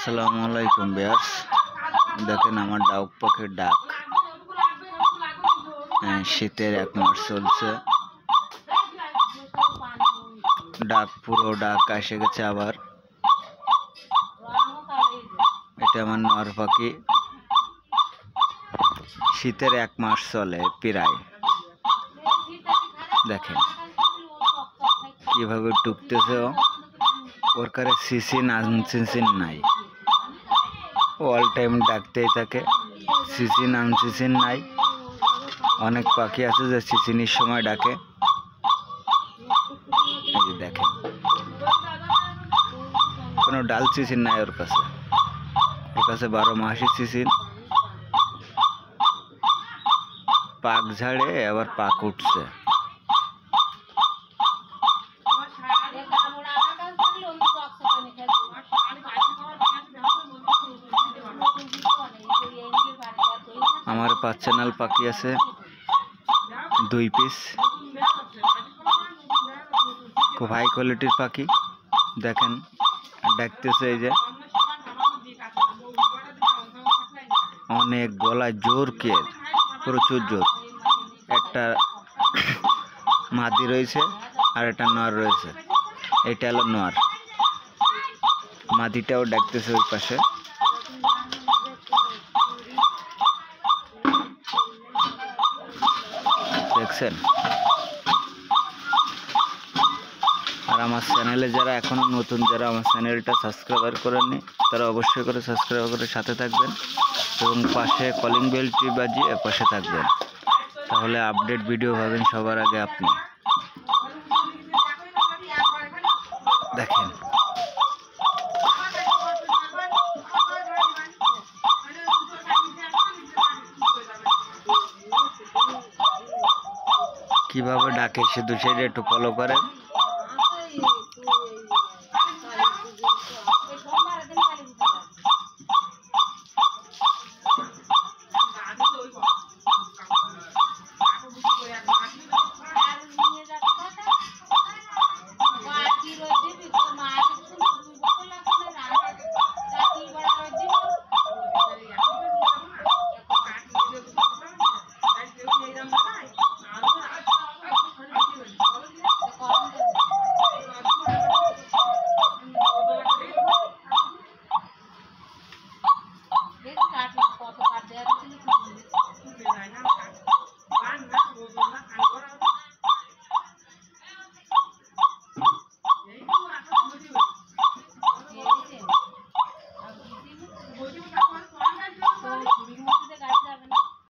আসসালামু আলাইকুম ভিউয়ার্স, দেখেন আমার ডাউক পাখির ডাক। শীতের 1 মাস চলছে, ডাক পুরো ডাক এসে গেছে। আবার এটা আমার নর পাখি, শীতের 1 মাস চলে প্রায়। দেখেন কিভাবে টুকতেছে, ওর কারে সিসিন আনসিসিন নাই, অল টাইম ডাকতেই থাকে। সিসিন আনসিসিন নাই। অনেক পাখি আছে যে সিসিনির সময় ডাকে। এই যে দেখেন, কোনো ডাল সিসিন নাই ওর কাছে। 12 মাসই সিসিন। পাক ঝাড়ে আবার পাক উঠছে। আমার 5 চ্যানেল পাখি আছে, 2 পিস, খুব হাই কোয়ালিটির পাখি। দেখেন ডাকতেছে, এই যে অনেক গলায় জোর কে, প্রচুর জোর। একটা মাদি রয়েছে আর একটা নর রয়েছে। এটা হলো নর, মাদিটাও ডাকতেছে ওই পাশে। দেখছেন? আর আমার চ্যানেলে যারা এখনো নতুন, যারা আমার চ্যানেলটা সাবস্ক্রাইব করেননি, তারা অবশ্যই করে সাবস্ক্রাইব করে সাথে থাকবেন এবং পাশে কলিং বেলটি বাজিয়ে পাশে থাকবেন, তাহলে আপডেট ভিডিও পাবেন সবার আগে আপনি। দেখেন কিভাবে ডাকে, শুধু সেটা একটু ফলো করেন।